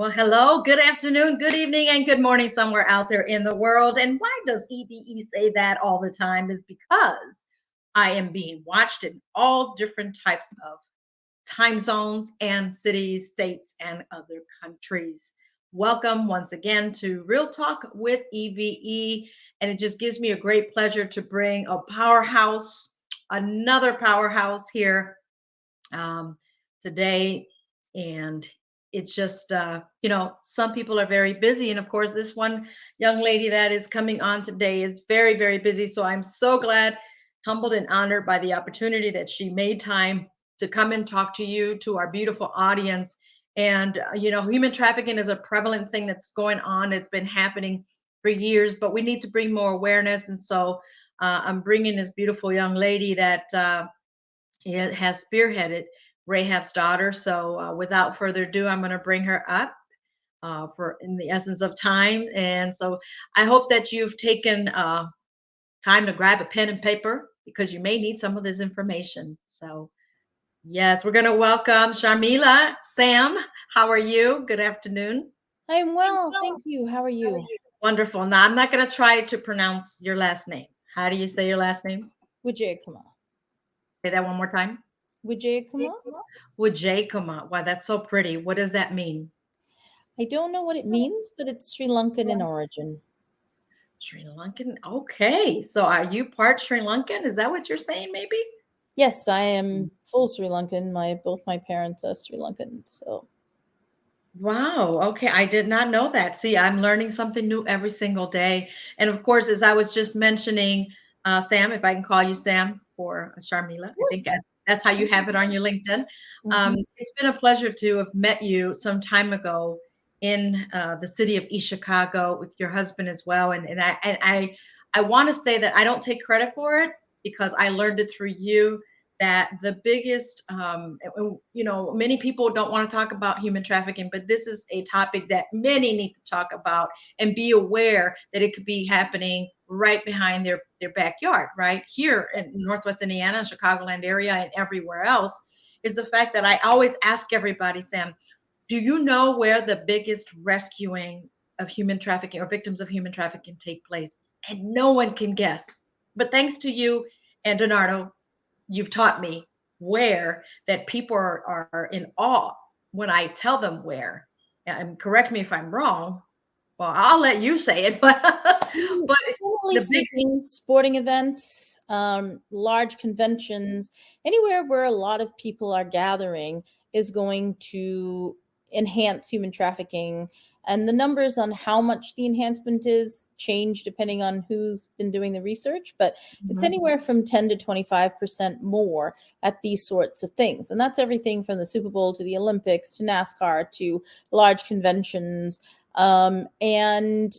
Well, hello, good afternoon, good evening, and good morning somewhere out there in the world. And why does E.V.E say that all the time? Is because I am being watched in all different types of time zones and cities, states, and other countries. Welcome once again to Real Talk with EVE. And it just gives me a great pleasure to bring a powerhouse, another powerhouse here um, today. And it's just, some people are very busy. And of course, this one young lady that is coming on today is very, very busy. So I'm so glad, humbled, and honored by the opportunity that she made time to come and talk to you, to our beautiful audience. And, human trafficking is a prevalent thing that's going on. It's been happening for years, but we need to bring more awareness. And so I'm bringing this beautiful young lady that has spearheaded Rahab's daughter. So without further ado, I'm going to bring her up for in the essence of time. And so I hope that you've taken time to grab a pen and paper because you may need some of this information. So yes, we're going to welcome Sharmila. Sam, how are you? Good afternoon. I'm well, thank you. How are you? Wonderful. Now I'm not going to try to pronounce your last name. How do you say your last name? Wijeyakumar. Say that one more time. Wijeyakumar? Wijeyakumar. Wow, that's so pretty. What does that mean? I don't know what it means, but it's Sri Lankan in origin. Sri Lankan. Okay. So are you part Sri Lankan? Is that what you're saying, maybe? Yes, I am full Sri Lankan. Both my parents are Sri Lankan, so Wow. Okay. I did not know that. See, I'm learning something new every single day. And of course, as I was just mentioning, Sam, if I can call you Sam for Sharmila, of I think course. that's how you have it on your LinkedIn. Mm-hmm. It's been a pleasure to have met you some time ago in the city of East Chicago with your husband as well. And I want to say that I don't take credit for it because I learned it through you that the biggest many people don't want to talk about human trafficking, but this is a topic that many need to talk about and be aware that it could be happening right behind their backyard, right here in Northwest Indiana and Chicagoland area and everywhere else. Is the fact that I always ask everybody, Sam, do you know where the biggest rescuing of human trafficking or victims of human trafficking take place? And no one can guess, but thanks to you and Donato, you've taught me where that people are in awe when I tell them where. And correct me if I'm wrong. Well, I'll let you say it, but but Generally the big speaking, sporting events, large conventions, anywhere where a lot of people are gathering is going to enhance human trafficking. And the numbers on how much the enhancement is change depending on who's been doing the research, but it's Mhm. anywhere from 10 to 25% more at these sorts of things. And that's everything from the Super Bowl to the Olympics to NASCAR to large conventions. And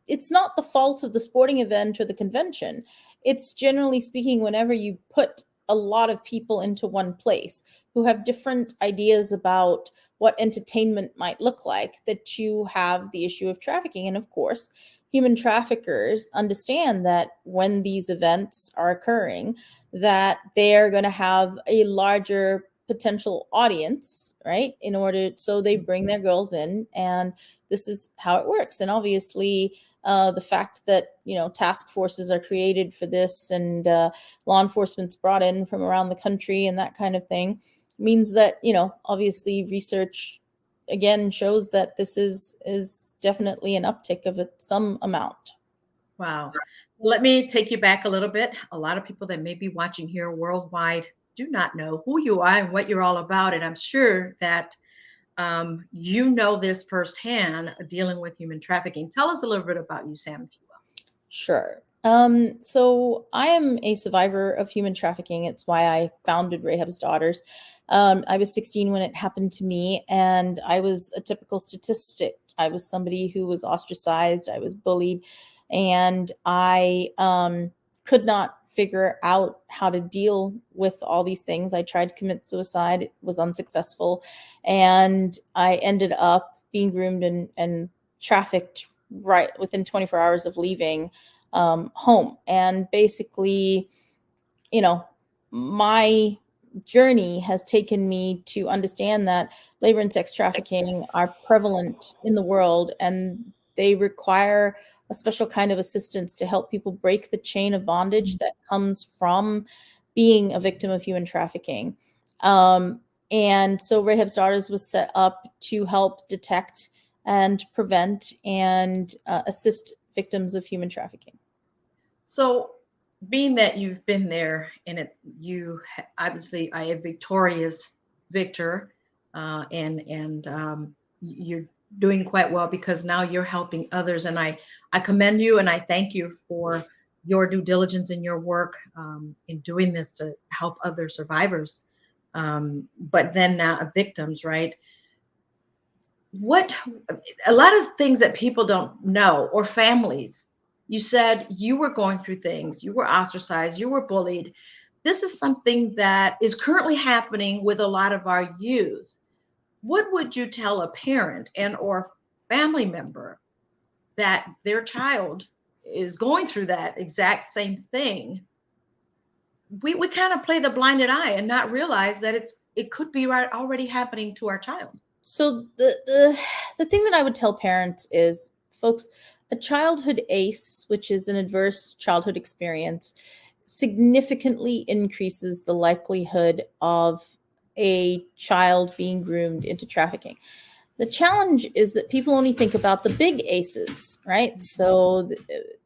it's not the fault of the sporting event or the convention. It's generally speaking, whenever you put a lot of people into one place who have different ideas about what entertainment might look like, that you have the issue of trafficking. And of course, human traffickers understand that when these events are occurring, that they're going to have a larger potential audience, right? In order, so they bring their girls in, and this is how it works. And obviously, the fact that task forces are created for this, and law enforcement's brought in from around the country, and that kind of thing, means that obviously research again shows that this is definitely an uptick of some amount. Wow. Let me take you back a little bit. A lot of people that may be watching here worldwide do not know who you are and what you're all about. And I'm sure that you know this firsthand, dealing with human trafficking. Tell us a little bit about you, Sam, if you will. Sure. So I am a survivor of human trafficking. It's why I founded Rahab's Daughters. I was 16 when it happened to me, and I was a typical statistic. I was somebody who was ostracized. I was bullied, and I could not figure out how to deal with all these things. I tried to commit suicide. It was unsuccessful, and I ended up being groomed and trafficked right within 24 hours of leaving home. And basically, you know, my journey has taken me to understand that labor and sex trafficking are prevalent in the world, and they require a special kind of assistance to help people break the chain of bondage that comes from being a victim of human trafficking. Um, and so Rahab's Daughters was set up to help detect and prevent and assist victims of human trafficking. So, being that you've been there and obviously I a victorious victor, and you're doing quite well because now you're helping others, and I commend you and I thank you for your due diligence in your work in doing this to help other survivors, but then now victims, right? What A lot of things that people don't know, or families, you said you were going through things, you were ostracized, you were bullied. This is something that is currently happening with a lot of our youth. What would you tell a parent and or family member that their child is going through that exact same thing? We kind of play the blinded eye and not realize that it could be right already happening to our child. So the thing that I would tell parents is, folks, a childhood ACE, which is an adverse childhood experience, significantly increases the likelihood of a child being groomed into trafficking. The challenge is that people only think about the big ACEs, right? So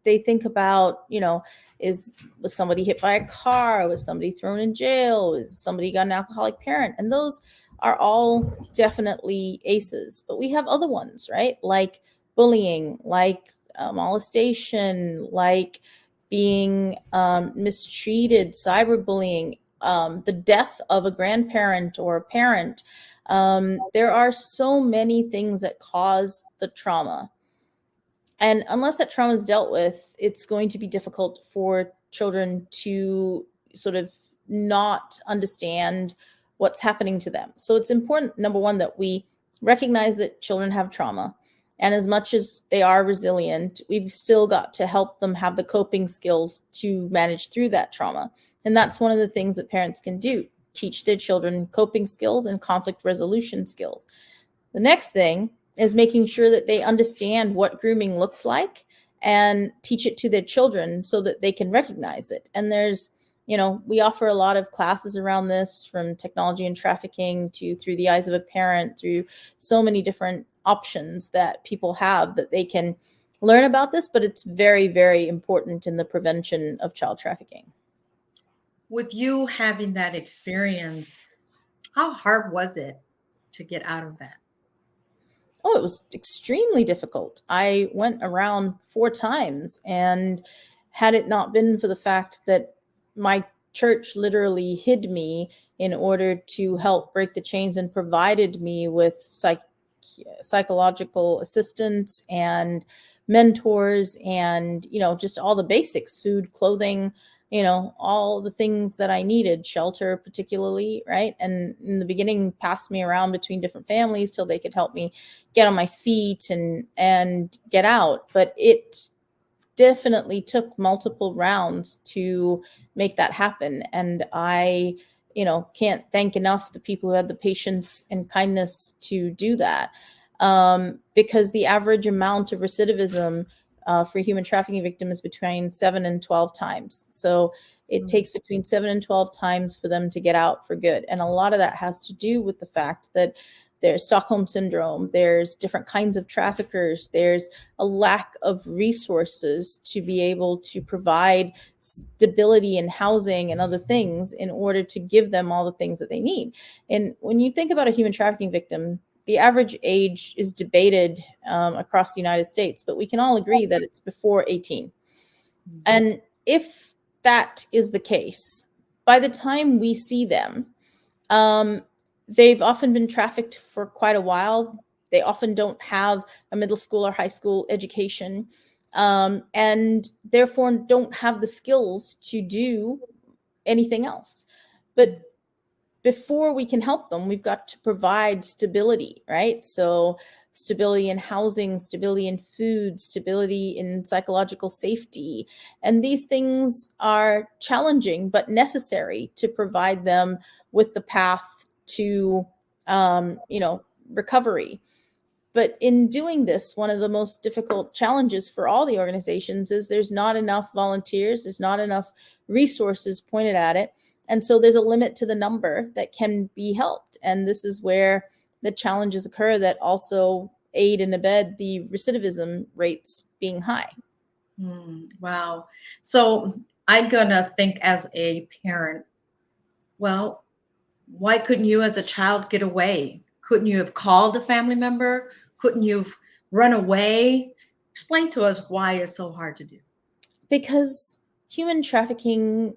they think about, was somebody hit by a car? Was somebody thrown in jail? Was somebody got an alcoholic parent? And those are all definitely ACEs. But we have other ones, right? Like bullying, like molestation, like being mistreated, cyberbullying, the death of a grandparent or a parent. There are so many things that cause the trauma. And unless that trauma is dealt with, it's going to be difficult for children to sort of not understand what's happening to them. So it's important, number one, that we recognize that children have trauma. And as much as they are resilient, we've still got to help them have the coping skills to manage through that trauma. And that's one of the things that parents can do: teach their children coping skills and conflict resolution skills. The next thing is making sure that they understand what grooming looks like and teach it to their children so that they can recognize it. And we offer a lot of classes around this, from technology and trafficking to through the eyes of a parent, through so many different options that people have that they can learn about this. But it's very, very important in the prevention of child trafficking. With you having that experience, how hard was it to get out of that? Oh, it was extremely difficult. I went around 4 times, and had it not been for the fact that my church literally hid me in order to help break the chains and provided me with psychological assistance and mentors and, just all the basics: food, clothing, all the things that I needed, shelter particularly, right? And in the beginning, passed me around between different families till they could help me get on my feet and get out. But it definitely took multiple rounds to make that happen. And I, can't thank enough the people who had the patience and kindness to do that. Because the average amount of recidivism for human trafficking victims is between 7 and 12 times. So it takes between 7 and 12 times for them to get out for good. And a lot of that has to do with the fact that there's Stockholm syndrome, there's different kinds of traffickers, there's a lack of resources to be able to provide stability and housing and other things in order to give them all the things that they need. And when you think about a human trafficking victim, the average age is debated across the United States, but we can all agree that it's before 18. And if that is the case, by the time we see them, they've often been trafficked for quite a while. They often don't have a middle school or high school education, and therefore don't have the skills to do anything else. But before we can help them, we've got to provide stability, right? So stability in housing, stability in food, stability in psychological safety. And these things are challenging but necessary to provide them with the path to, recovery. But in doing this, one of the most difficult challenges for all the organizations is there's not enough volunteers, there's not enough resources pointed at it. And so there's a limit to the number that can be helped. And this is where the challenges occur that also aid and abet the recidivism rates being high. Wow. So I'm going to think as a parent, well, why couldn't you as a child get away? Couldn't you have called a family member? Couldn't you have run away? Explain to us why it's so hard to do. Because human trafficking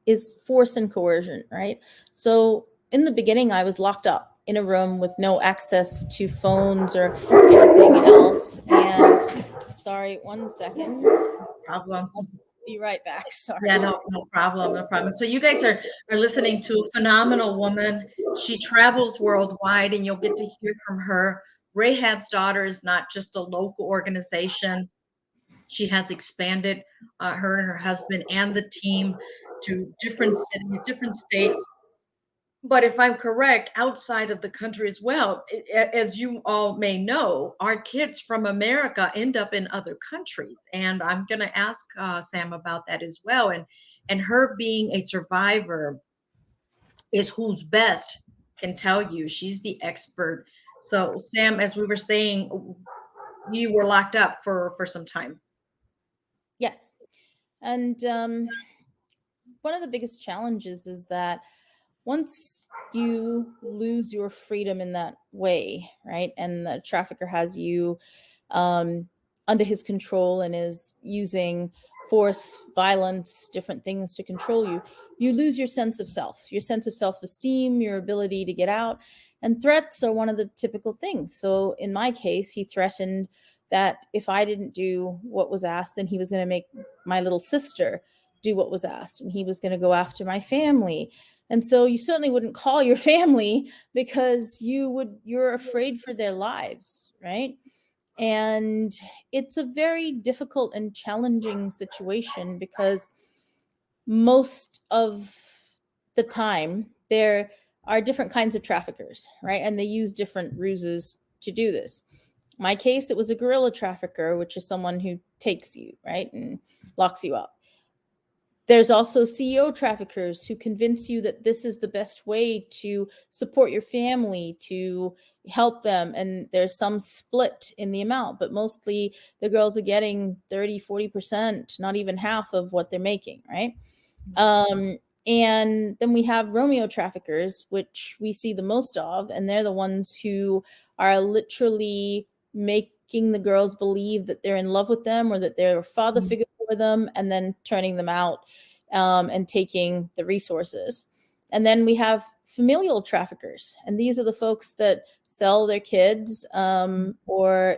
is force and coercion, right? So in the beginning, I was locked up in a room with no access to phones or anything else. And sorry, 1 second. No problem. I'll be right back. Sorry. Yeah, no problem, no problem. So you guys are listening to a phenomenal woman. She travels worldwide, and you'll get to hear from her. Rahab's Daughter is not just a local organization. She has expanded her and her husband and the team to different cities, different states. But if I'm correct, outside of the country as well, as you all may know, our kids from America end up in other countries. And I'm going to ask Sam about that as well. And her being a survivor is who's best can tell you. She's the expert. So, Sam, as we were saying, you were locked up for some time. Yes. And one of the biggest challenges is that once you lose your freedom in that way, right, and the trafficker has you under his control and is using force, violence, different things to control you, you lose your sense of self-esteem, your ability to get out. And threats are one of the typical things. So in my case, he threatened that if I didn't do what was asked, then he was going to make my little sister do what was asked, and he was going to go after my family. And so you certainly wouldn't call your family because you're afraid for their lives, right? And it's a very difficult and challenging situation because most of the time there are different kinds of traffickers, right? And they use different ruses to do this. In my case, it was a guerrilla trafficker, which is someone who takes you, right, and locks you up. There's also CEO traffickers who convince you that this is the best way to support your family, to help them. And there's some split in the amount, but mostly the girls are getting 30, 40%, not even half of what they're making, right? And then we have Romeo traffickers, which we see the most of, and they're the ones who are literally making the girls believe that they're in love with them or that they're a father figure for them, and then turning them out and taking the resources. And then we have familial traffickers, and these are the folks that sell their kids or,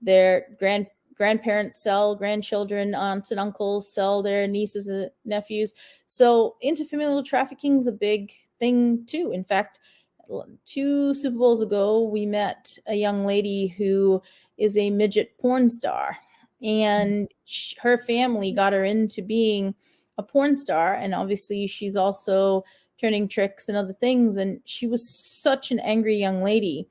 their grandparents sell grandchildren, aunts and uncles sell their nieces and nephews. So interfamilial trafficking is a big thing too. In fact, 2 Super Bowls ago, we met a young lady who is a midget porn star, and her family got her into being a porn star. And obviously she's also turning tricks and other things. And she was such an angry young lady,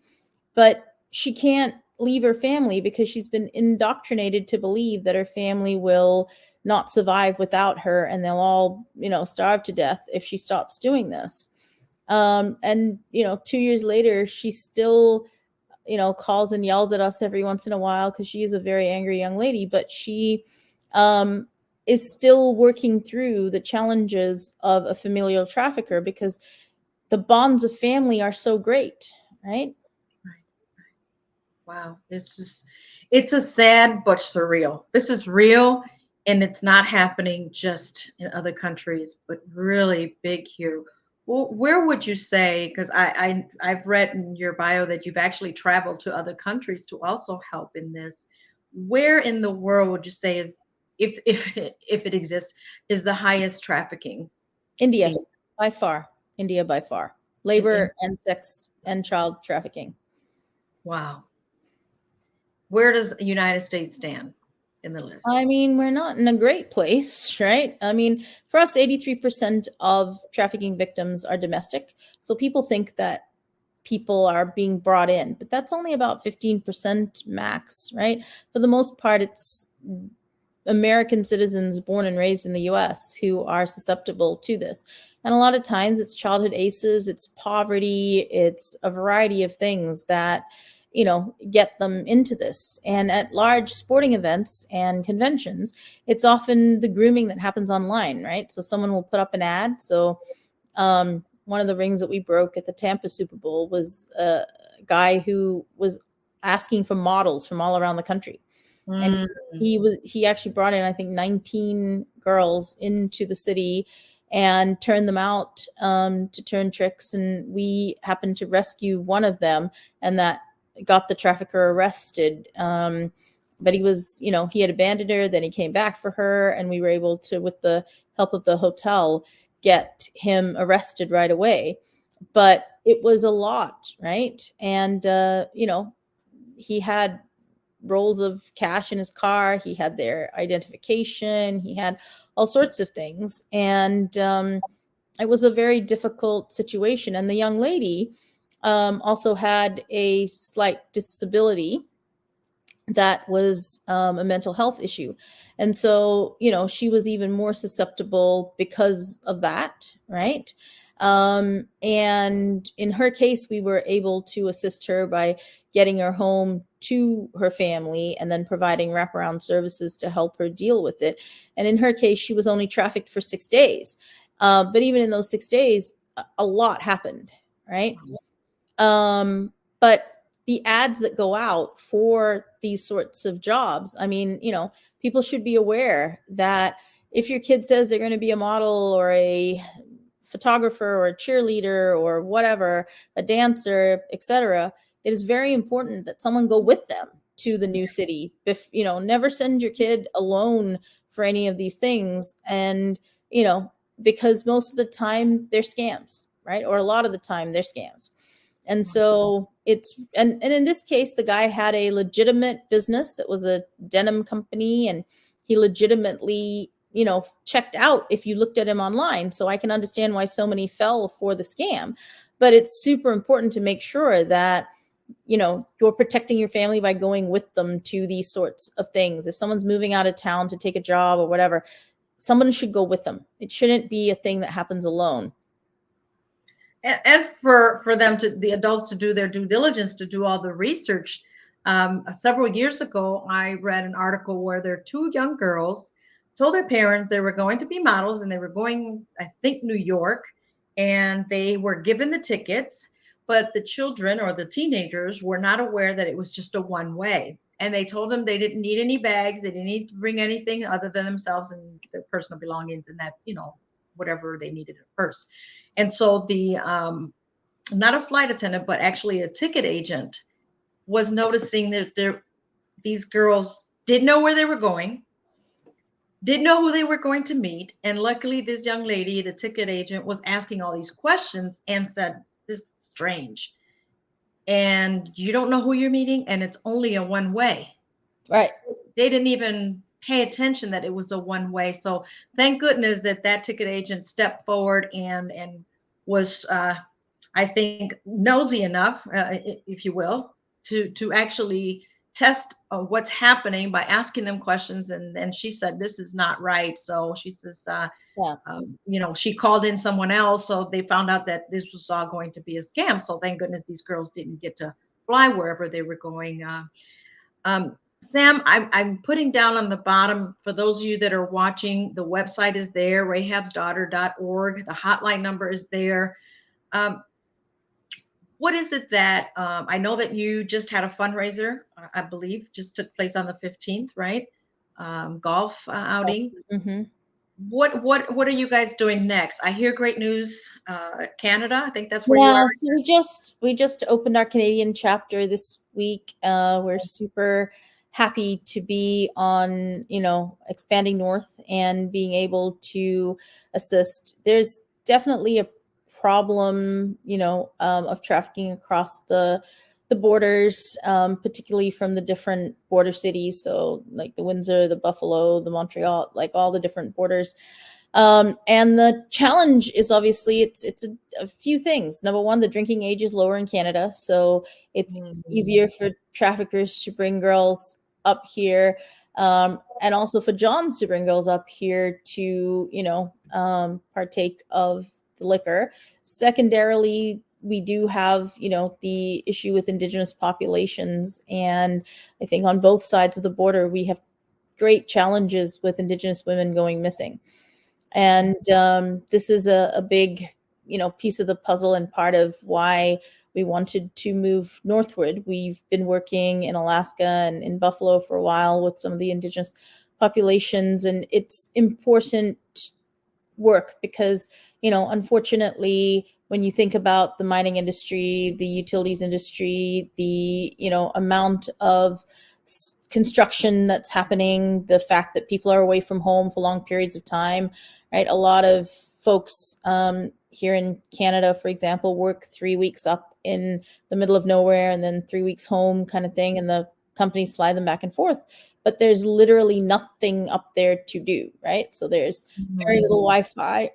but she can't leave her family because she's been indoctrinated to believe that her family will not survive without her, and they'll all, starve to death if she stops doing this. And 2 years later, she still, calls and yells at us every once in a while because she is a very angry young lady, but she is still working through the challenges of a familial trafficker because the bonds of family are so great, right? Wow, it's a sad but surreal. This is real, and it's not happening just in other countries, but really big here. Well, where would you say, because I've read in your bio that you've actually traveled to other countries to also help in this. Where in the world would you say is, if it exists, is the highest trafficking? India, being by far. India, by far. in Labor and sex and child trafficking. Wow. Where does the United States stand in the list? I mean, we're not in a great place, right? I mean, for us, 83% of trafficking victims are domestic. So people think that people are being brought in, but that's only about 15% max, right? For the most part, it's American citizens born and raised in the US who are susceptible to this. And a lot of times it's childhood ACEs, it's poverty, it's a variety of things that, get them into this. And at large sporting events and conventions, it's often the grooming that happens online, right? So someone will put up an ad. So one of the rings that we broke at the Tampa Super Bowl was a guy who was asking for models from all around the country, and Mm, he actually brought in, I think, 19 girls into the city and turned them out to turn tricks, and we happened to rescue one of them, and that got the trafficker arrested. But he was, he had abandoned her, then he came back for her, and we were able to, with the help of the hotel, get him arrested right away. But it was a lot, right? And he had rolls of cash in his car. He had their identification. He had all sorts of things. And it was a very difficult situation. And the young lady also had a slight disability that was a mental health issue. And so, she was even more susceptible because of that, right? And in her case, we were able to assist her by getting her home to her family and then providing wraparound services to help her deal with it. And in her case, she was only trafficked for 6 days. But even in those 6 days, a lot happened, right? But the ads that go out for these sorts of jobs, I mean, people should be aware that if your kid says they're going to be a model or a photographer or a cheerleader or whatever, a dancer, etc., it is very important that someone go with them to the new city. If never send your kid alone for any of these things, and because most of the time they're scams, right? Or a lot of the time they're scams. And so and in this case, the guy had a legitimate business that was a denim company, and he legitimately, checked out if you looked at him online. So I can understand why so many fell for the scam. But it's super important to make sure that, you're protecting your family by going with them to these sorts of things. If someone's moving out of town to take a job or whatever, someone should go with them. It shouldn't be a thing that happens alone. and for them to the adults to do their due diligence, to do all the research. Several years ago, I read an article where their two young girls told their parents they were going to be models and they were going, I think, New York, and they were given the tickets, but the children or the teenagers were not aware that it was just a one way. And they told them they didn't need any bags, they didn't need to bring anything other than themselves and their personal belongings, and that, whatever they needed at first. And so the not a flight attendant, but actually a ticket agent was noticing that these girls didn't know where they were going, didn't know who they were going to meet. And luckily, this young lady, the ticket agent, was asking all these questions and said, "This is strange. And you don't know who you're meeting, and it's only a one way." Right. They didn't even pay attention that it was a one way. So thank goodness that that ticket agent stepped forward and was, I think, nosy enough, if you will, to actually test what's happening by asking them questions. And then she said, "This is not right." So she says, Yeah. she called in someone else, so they found out that this was all going to be a scam. So thank goodness these girls didn't get to fly wherever they were going. Sam, I'm putting down on the bottom for those of you that are watching, the website is there, rahabsdaughter.org. The hotline number is there. Um, what is it that I know that you just had a fundraiser, I believe, just took place on the 15th, right? Golf outing. Mm-hmm. What are you guys doing next? I hear great news. Canada, I think that's where you Yeah, are. so we just opened our Canadian chapter this week. We're super happy to be on, expanding north and being able to assist. There's definitely a problem, of trafficking across the the borders, particularly from the different border cities. So like the Windsor, the Buffalo, the Montreal, like all the different borders. And the challenge is obviously it's a few things. Number one, the drinking age is lower in Canada, so it's easier for traffickers to bring girls up here, and also for Johns to bring girls up here to partake of the liquor. Secondarily, we do have the issue with Indigenous populations, and I think on both sides of the border we have great challenges with Indigenous women going missing. And this is a big, piece of the puzzle and part of why we wanted to move northward. We've been working in Alaska and in Buffalo for a while with some of the Indigenous populations, and it's important work because, unfortunately, when you think about the mining industry, the utilities industry, the, amount of construction that's happening, the fact that people are away from home for long periods of time, right? A lot of folks here in Canada, for example, work 3 weeks up in the middle of nowhere and then 3 weeks home kind of thing. And the companies fly them back and forth. But there's literally nothing up there to do, right? So there's very little Wi-Fi.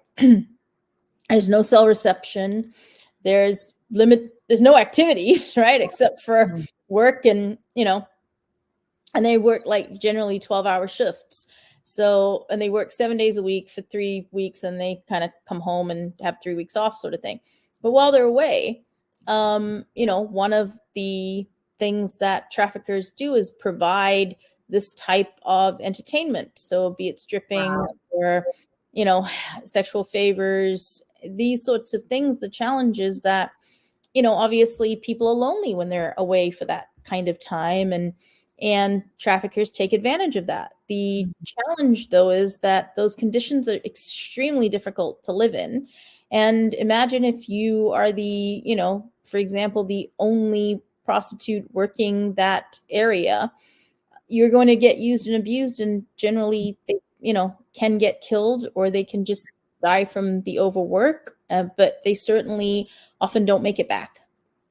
There's no cell reception. There's no activities, right? Except for work and they work like generally 12-hour shifts. So, and they work 7 days a week for 3 weeks and they kind of come home and have 3 weeks off sort of thing. But while they're away, one of the things that traffickers do is provide this type of entertainment. So be it stripping or, sexual favors, these sorts of things. The challenge is that, obviously people are lonely when they're away for that kind of time, and traffickers take advantage of that. The challenge, though, is that those conditions are extremely difficult to live in. And imagine if you are the, for example, the only prostitute working that area, you're going to get used and abused, and generally they, can get killed or they can just die from the overwork, but they certainly often don't make it back.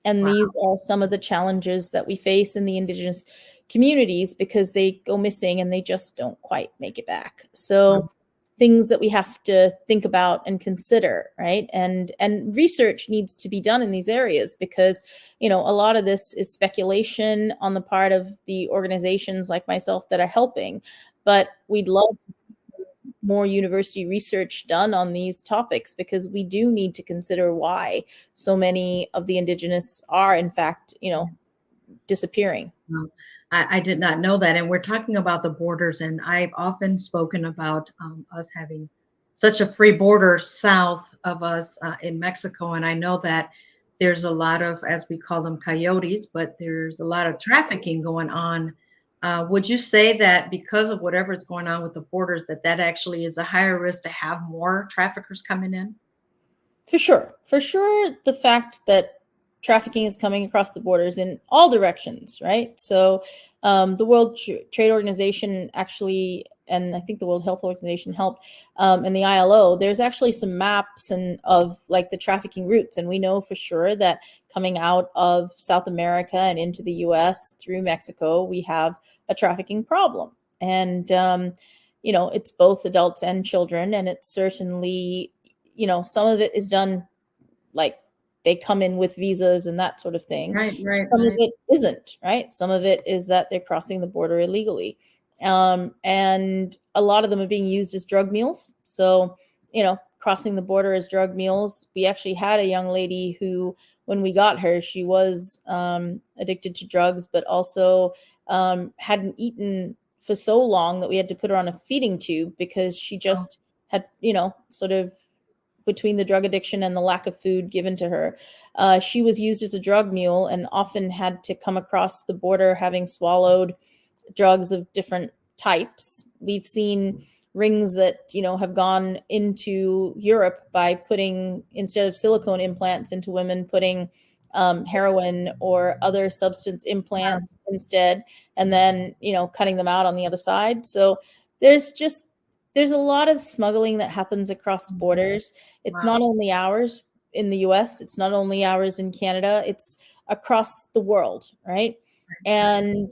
And these are some of the challenges that we face in the Indigenous communities because they go missing and they just don't quite make it back. So things that we have to think about and consider, right? And research needs to be done in these areas because, a lot of this is speculation on the part of the organizations like myself that are helping, but we'd love to see some more university research done on these topics because we do need to consider why so many of the Indigenous are in fact, disappearing. I did not know that. And we're talking about the borders, and I've often spoken about us having such a free border south of us in Mexico. And I know that there's a lot of, as we call them, coyotes, but there's a lot of trafficking going on. Would you say that because of whatever's going on with the borders, that actually is a higher risk to have more traffickers coming in? For sure. For sure, the fact that trafficking is coming across the borders in all directions, right? So the World Trade Organization actually, and I think the World Health Organization helped, and the ILO, there's actually some maps and of like the trafficking routes. And we know for sure that coming out of South America and into the US through Mexico, we have a trafficking problem. And, it's both adults and children. And it's certainly, some of it is done like they come in with visas and that sort of thing. Right. Some of it isn't, right? Some of it is that they're crossing the border illegally. And a lot of them are being used as drug mules. So, crossing the border as drug mules. We actually had a young lady who, when we got her, she was addicted to drugs, but also hadn't eaten for so long that we had to put her on a feeding tube because she just had, sort of between the drug addiction and the lack of food given to her. She was used as a drug mule and often had to come across the border having swallowed drugs of different types. We've seen rings that, have gone into Europe by putting, instead of silicone implants into women, putting heroin or other substance implants instead, and then, cutting them out on the other side. So there's a lot of smuggling that happens across borders. It's not only ours in the US, it's not only ours in Canada, it's across the world, right? And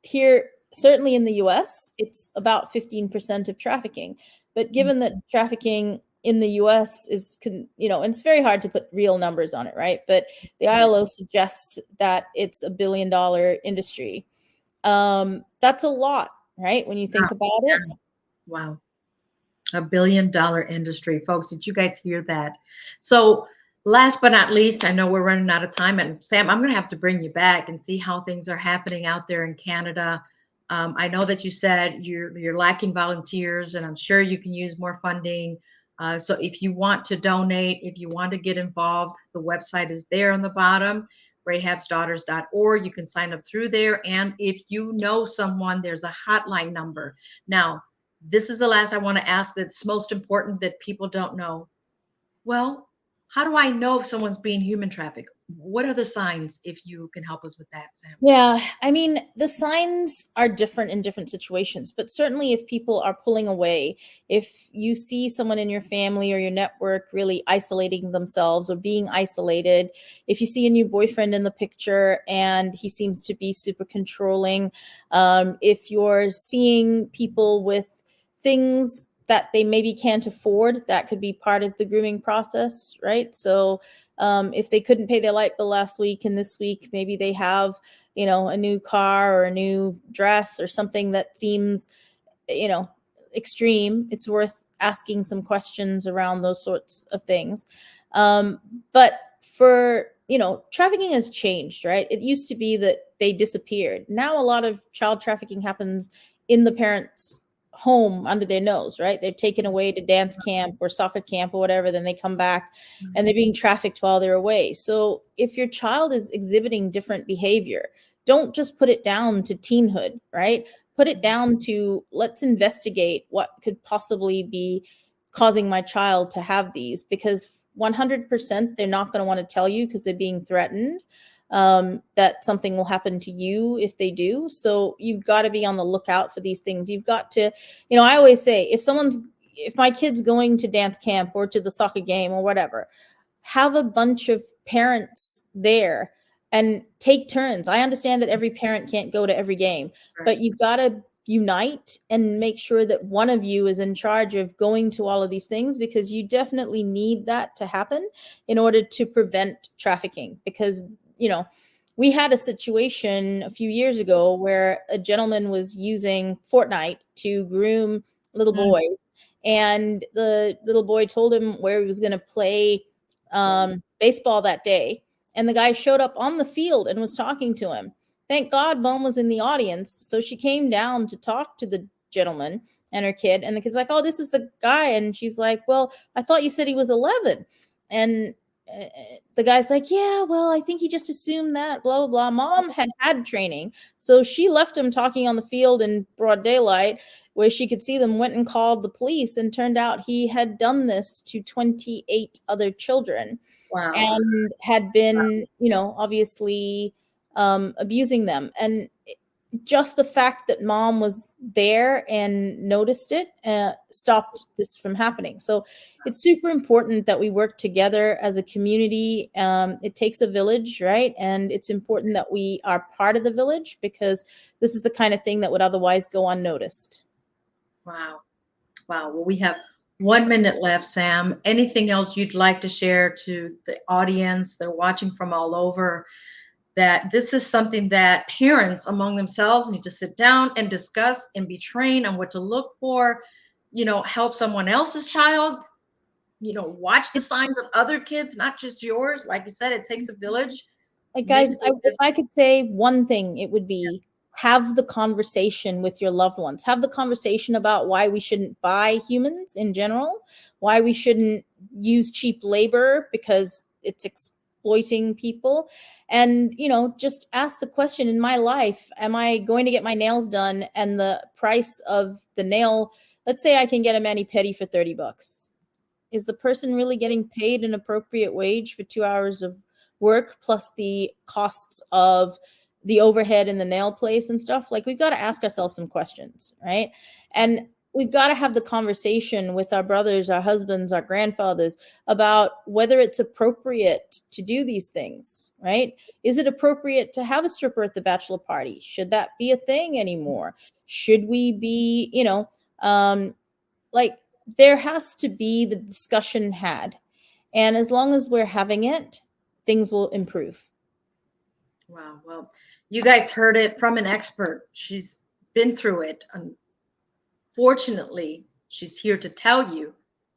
here, certainly in the US, it's about 15% of trafficking. But given that trafficking in the US is, and it's very hard to put real numbers on it, right? But the ILO suggests that it's $1 billion industry. That's a lot, right? When you think about it. Wow. $1 billion industry, folks. Did you guys hear that? So, last but not least, I know we're running out of time, and Sam, I'm going to have to bring you back and see how things are happening out there in Canada. I know that you said you're lacking volunteers, and I'm sure you can use more funding. So, if you want to donate, if you want to get involved, the website is there on the bottom, rahabsdaughters.org. You can sign up through there, and if you know someone, there's a hotline number. Now, this is the last I want to ask that's most important that people don't know. Well, how do I know if someone's being human trafficked? What are the signs if you can help us with that, Sam? Yeah, I mean, the signs are different in different situations, but certainly if people are pulling away, if you see someone in your family or your network really isolating themselves or being isolated, if you see a new boyfriend in the picture and he seems to be super controlling, if you're seeing people with things that they maybe can't afford, that could be part of the grooming process, right? So if they couldn't pay their light bill last week and this week, maybe they have a new car or a new dress or something that seems, extreme, it's worth asking some questions around those sorts of things. But for, trafficking has changed, right? It used to be that they disappeared. Now a lot of child trafficking happens in the parents' home under their nose, right? They're taken away to dance camp or soccer camp or whatever, then they come back and they're being trafficked while they're away. So if your child is exhibiting different behavior, don't just put it down to teenhood, right? Put it down to, let's investigate what could possibly be causing my child to have these, because 100% they're not going to want to tell you because they're being threatened that something will happen to you if they do. So you've got to be on the lookout for these things. You've got to, I always say, if my kid's going to dance camp or to the soccer game or whatever, have a bunch of parents there and take turns. I understand that every parent can't go to every game, but you've got to unite and make sure that one of you is in charge of going to all of these things, because you definitely need that to happen in order to prevent trafficking. Because, we had a situation a few years ago where a gentleman was using Fortnite to groom little boys, and the little boy told him where he was going to play baseball that day. And the guy showed up on the field and was talking to him. Thank God mom was in the audience. So she came down to talk to the gentleman and her kid. And the kid's like, oh, this is the guy. And she's like, well, I thought you said he was 11. And the guy's like, yeah, well, I think he just assumed that, blah, blah, blah. Mom had training. So she left him talking on the field in broad daylight where she could see them, went and called the police, and turned out he had done this to 28 other children. Wow. And had been, obviously abusing them. And just the fact that mom was there and noticed it stopped this from happening. So it's super important that we work together as a community. It takes a village, right? And it's important that we are part of the village, because this is the kind of thing that would otherwise go unnoticed. Wow. Wow. Well, we have 1 minute left, Sam. Anything else you'd like to share to the audience? They're watching from all over, that this is something that parents among themselves need to sit down and discuss and be trained on what to look for, help someone else's child, watch the signs of other kids, not just yours. Like you said, it takes a village. Guys, if I could say one thing, it would be, have the conversation with your loved ones. Have the conversation about why we shouldn't buy humans in general, why we shouldn't use cheap labor because it's exploiting people. And, just ask the question, in my life, am I going to get my nails done and the price of the nail, let's say I can get a mani-pedi for $30. Is the person really getting paid an appropriate wage for 2 hours of work plus the costs of the overhead in the nail place and stuff? Like, we've got to ask ourselves some questions, right? And we've got to have the conversation with our brothers, our husbands, our grandfathers about whether it's appropriate to do these things, right? Is it appropriate to have a stripper at the bachelor party? Should that be a thing anymore? Should we be, like, there has to be the discussion had. And as long as we're having it, things will improve. Wow. Well, you guys heard it from an expert. She's been through it. Unfortunately, she's here to tell you.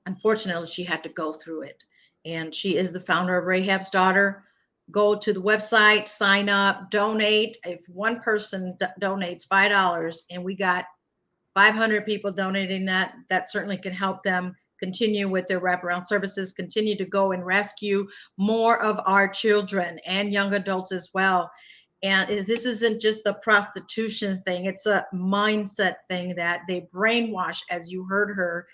Unfortunately, she had to go through it. And she is the founder of Rahab's Daughter. Go to the website, sign up, donate. If one person donates $5 and we got 500 people donating that certainly can help them continue with their wraparound services, continue to go and rescue more of our children and young adults as well. And this isn't just the prostitution thing, it's a mindset thing that they brainwash, as you heard her.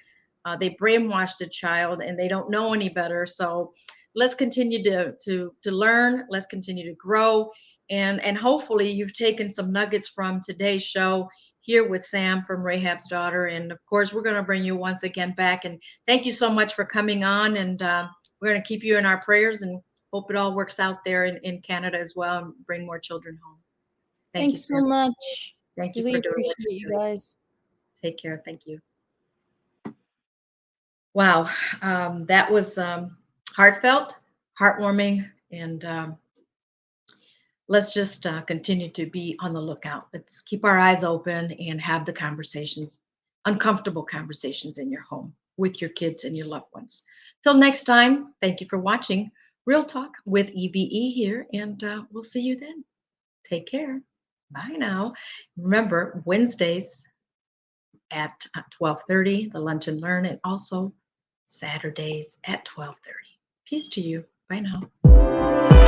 They brainwash the child and they don't know any better. So let's continue to learn, let's continue to grow, and hopefully you've taken some nuggets from today's show here with Sam from Rahab's Daughter. And of course, we're going to bring you once again back. And thank you so much for coming on. And we're going to keep you in our prayers and hope it all works out there in Canada as well and bring more children home. Thank you, Thanks so Sam. much. Thank you Really for doing what appreciate you you're doing. guys. Take care. Thank you. Wow. That was heartfelt, heartwarming, and let's just continue to be on the lookout. Let's keep our eyes open and have the conversations, uncomfortable conversations in your home with your kids and your loved ones. Till next time, thank you for watching Real Talk with E.V.E. here, and we'll see you then. Take care. Bye now. Remember, Wednesdays at 12:30, the Lunch and Learn, and also Saturdays at 12:30. Peace to you. Bye now.